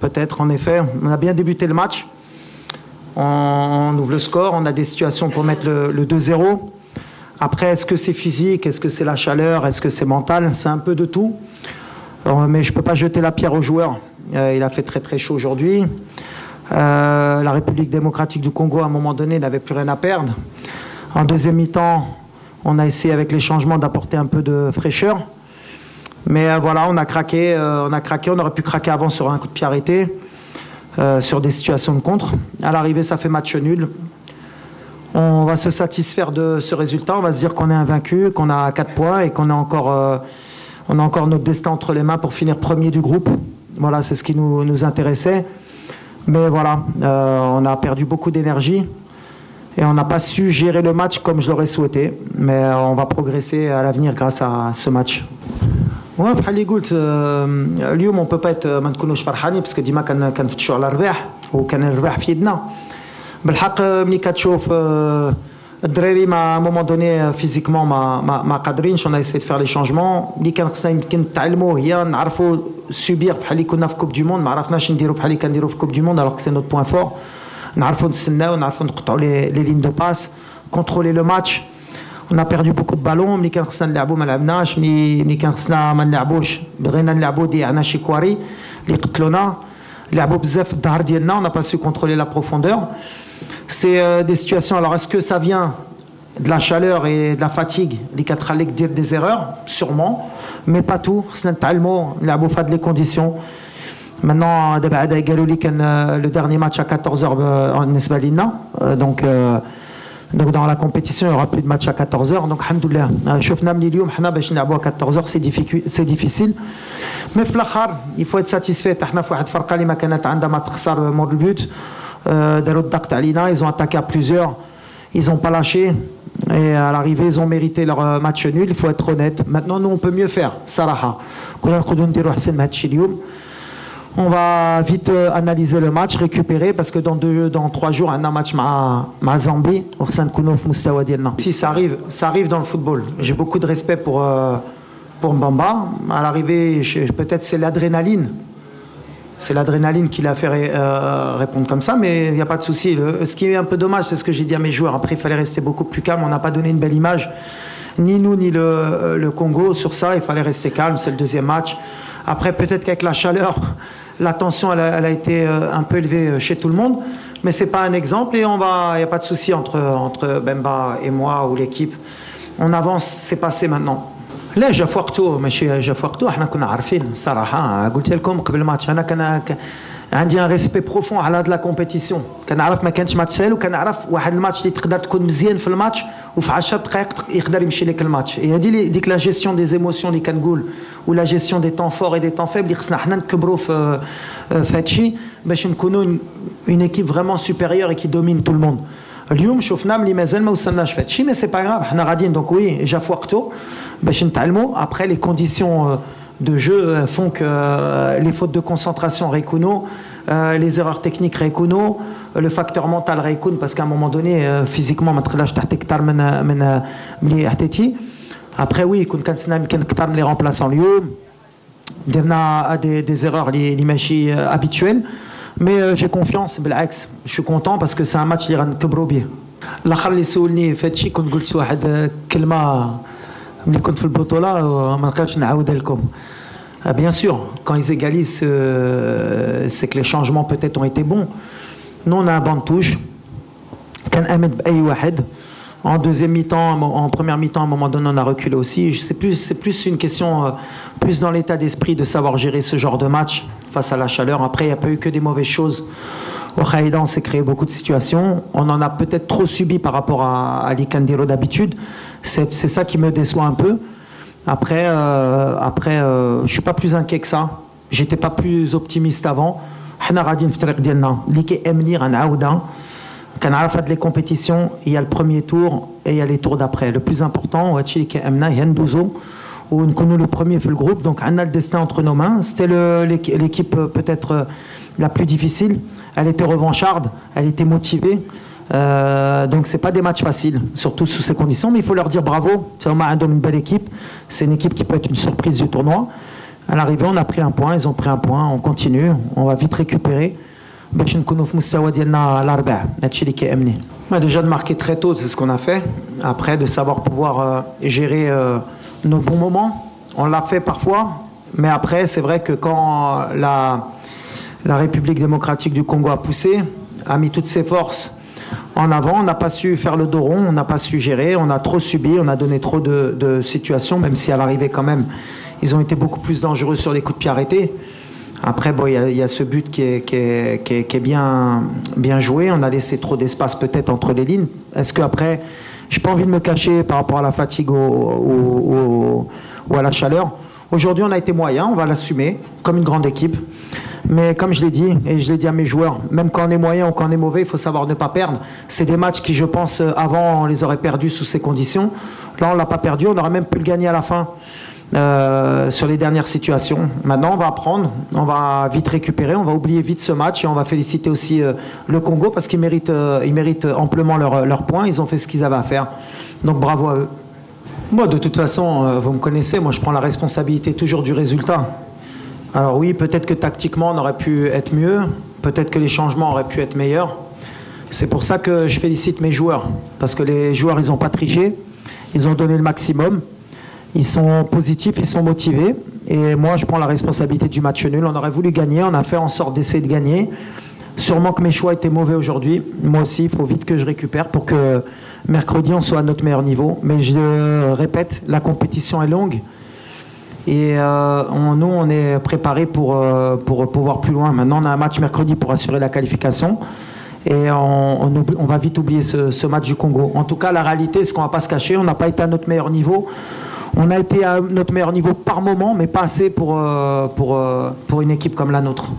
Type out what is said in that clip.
peut-être, en effet. On a bien débuté le match. On ouvre le score, on a des situations pour mettre le 2-0. Après, est-ce que c'est physique? Est-ce que c'est la chaleur? Est-ce que c'est mental? C'est un peu de tout. Mais je ne peux pas jeter la pierre aux joueurs. Il a fait très très chaud aujourd'hui. La République démocratique du Congo, à un moment donné, n'avait plus rien à perdre. En deuxième mi-temps, on a essayé avec les changements d'apporter un peu de fraîcheur. Mais voilà, on a craqué. On aurait pu craquer avant sur un coup de pied arrêté, sur des situations de contre. À l'arrivée, ça fait match nul. On va se satisfaire de ce résultat. On va se dire qu'on est invaincu, qu'on a 4 points et qu'on a encore notre destin entre les mains pour finir premier du groupe. Voilà, c'est ce qui nous intéressait. Mais voilà, on a perdu beaucoup d'énergie et on n'a pas su gérer le match comme je l'aurais souhaité. Mais on va progresser à l'avenir grâce à ce match. Ouais, بحال اللي قلت اليوم on peut pas être ما نكونوش فرحانين parce que ديما كنفتشوا على الرباح وكان الرباح في يدنا. بالحق ملي كتشوف الدراري à un moment donné physiquement ما قادرينش. On a essayé de faire les changements اللي كان خصنا يمكن نتعلموا هي نعرفوا subir بحال اللي كنا في كوب دي موند. ما عرفناش نديروا بحال اللي كنديروا في كوب دي موند alors que c'est notre point fort. نعرفوا نستناو نعرفوا نقطعوا les lignes de passe, contrôler le match. On a perdu beaucoup de ballons. ملي كان خصنا نلعبوا ما لعبناش. ملي كان خصنا ما نلعبوش بغينا نلعبوا ضيعنا شي كواري اللي قتلونا. لعبوا بزاف الظهر ديالنا. On n'a pas su contrôler la profondeur. C'est des situations. Alors, est-ce que ça vient de la chaleur et de la fatigue اللي كتخليك دير des erreurs? Sûrement, mais pas tout. خصنا نتعلموا نلعبوا في هاد les conditions. Maintenant, دابا عاد قالوا لي كان le dernier match à 14h بالنسبة لينا. Donc dans la compétition, il n'y aura plus de match à 14h. Donc, alhamdoulilah. شفنا من اليوم حنا باش نلعبوا à 14h, c'est difficile. Mais في الآخر, il faut être satisfait. حنا في واحد الفرقة اللي ما كانت عندها ما تخسر مور البيوت. داروا الضغط علينا, ils ont attaqué à plusieurs, ils n'ont pas lâché et à l'arrivée ils ont mérité leur match nul. Il faut être honnête. Maintenant nous on peut mieux faire صراحة. كنا نقدروا نديروا أحسن من هذا الشيء اليوم. On va vite analyser le match, récupérer parce que dans 3 jours on a un match مع Zambie. وخصنا نكونوا في مستوى ديالنا. Si ça arrive dans le football. J'ai beaucoup de respect pour Mbamba. À l'arrivée peut-être c'est l'adrénaline. C'est l'adrénaline qui l'a fait répondre comme ça, mais il n'y a pas de souci. Ce qui est un peu dommage, c'est ce que j'ai dit à mes joueurs. Après, il fallait rester beaucoup plus calme. On n'a pas donné une belle image, ni nous, ni le Congo. Sur ça, il fallait rester calme. C'est le deuxième match. Après, peut-être qu'avec la chaleur, la tension, elle a été un peu élevée chez tout le monde. Mais ce n'est pas un exemple et il n'y a pas de souci entre Bemba et moi ou l'équipe. On avance, c'est passé maintenant. لا جا وقته ماشي جا وقته. احنا كنا عارفين صراحه. قلت لكم قبل الماتش انا كان عندي ان ريسبي بروفون على هاد لا كومبيتيسيون. كنعرف ما كانش ماتش سهل وكنعرف واحد الماتش اللي تقدر تكون مزيان في الماتش وفي 10 دقائق يقدر يمشي لك الماتش. هي ديك لا جيستيون دي زيموسيون اللي كنقول ولا جيستيون دي طون فور اي دي طون فيبل اللي خصنا حنا نكبروا في هادشي باش نكونوا اون ايكيب فريمون سوبيريور اي كي دومين تو الموند. اليوم شفنا ملي مازال ما وصلناش في هادشي. مي سي با غراف حنا غاديين. دونك وي جا في وقته باش نتعلموا. Après les conditions de jeu font que les fautes de concentration récunent, les erreurs techniques récunent, le facteur mental récune parce qu'à un moment donné physiquement ما تقدرش تعطي اكثر من ملي حطيتي. Après oui كنت كنتسنى يمكن اكثر من لي remplaçants اليوم. درنا des erreurs اللي ماشي habituelles. Mais j'ai confiance بالعكس. Je suis content parce que c'est un match اللي غنكبروا به. الاخر اللي سولني في هادشي كنت قلت واحد كلمه ملي كنت في البطوله ما نقدرش نعاودها لكم. Bien sûr, quand ils égalisent, c'est que les changements peut-être ont été bons. Nous, on a un banc de touche. كنأمن بأي واحد. En deuxième mi-temps, en première mi-temps, à un moment donné, on a reculé aussi. C'est plus une question, plus dans l'état d'esprit de savoir gérer ce genre de match face à la chaleur. Après, il n'y a pas eu que des mauvaises choses. Au Khaïda, on s'est créé beaucoup de situations. On en a peut-être trop subi par rapport à l'Ikandiro d'habitude. C'est ça qui me déçoit un peu. Après, je ne suis pas plus inquiet que ça. Je n'étais pas plus optimiste avant. حنا غاديين في الطريق ديالنا اللي كيأمني غنعاودها. كنعرف هاد لي كومبيتيسيون. Il y a le premier tour et il y a les tours d'après. Le plus important, هادشي اللي كيأمنا هي ندوزو ونكونوا le premier في le groupe. Donc on a le destin entre nos mains. C'était l'équipe peut-être la plus difficile. Elle était revancharde, elle était motivée. Donc c'est pas des matchs faciles, surtout sous ces conditions. Mais il faut leur dire bravo. C'est une belle équipe. C'est une équipe qui peut être une surprise du tournoi. À l'arrivée, on a pris un point, ils ont pris un point, on continue, on va vite récupérer. Déjà de marquer très tôt, c'est ce qu'on a fait. Après, de savoir pouvoir gérer nos bons moments, on l'a fait parfois. Mais après, c'est vrai que quand la République démocratique du Congo a poussé, a mis toutes ses forces en avant, on n'a pas su faire le dos rond, on n'a pas su gérer, on a trop subi, on a donné trop de situations, même si à l'arrivée quand même, ils ont été beaucoup plus dangereux sur les coups de pied arrêtés. Après, bon, il y a ce but qui est bien joué. On a laissé trop d'espace peut-être entre les lignes. Est-ce qu'après, j'ai pas envie de me cacher par rapport à la fatigue ou à la chaleur. Aujourd'hui, on a été moyen, on va l'assumer comme une grande équipe. Mais comme je l'ai dit, et je l'ai dit à mes joueurs, même quand on est moyen ou quand on est mauvais, il faut savoir ne pas perdre. C'est des matchs qui, je pense, avant, on les aurait perdus sous ces conditions. Là, on ne l'a pas perdu, on aurait même pu le gagner à la fin. Sur les dernières situations. Maintenant, on va apprendre, on va vite récupérer, on va oublier vite ce match et on va féliciter aussi le Congo parce qu'ils méritent amplement leurs points. Ils ont fait ce qu'ils avaient à faire. Donc bravo à eux. Moi, de toute façon, vous me connaissez, moi je prends la responsabilité toujours du résultat. Alors oui, peut-être que tactiquement on aurait pu être mieux, peut-être que les changements auraient pu être meilleurs. C'est pour ça que je félicite mes joueurs parce que les joueurs, ils n'ont pas triché, ils ont donné le maximum. Ils sont positifs, ils sont motivés. Et moi, je prends la responsabilité du match nul. On aurait voulu gagner, on a fait en sorte d'essayer de gagner. Sûrement que mes choix étaient mauvais aujourd'hui. Moi aussi, il faut vite que je récupère pour que mercredi, on soit à notre meilleur niveau. Mais je répète, la compétition est longue. Et nous, on est préparés pour pouvoir plus loin. Maintenant, on a un match mercredi pour assurer la qualification. Et on va vite oublier ce match du Congo. En tout cas, la réalité, c'est qu'on ne va pas se cacher. On n'a pas été à notre meilleur niveau. On a été à notre meilleur niveau par moment, mais pas assez pour une équipe comme la nôtre.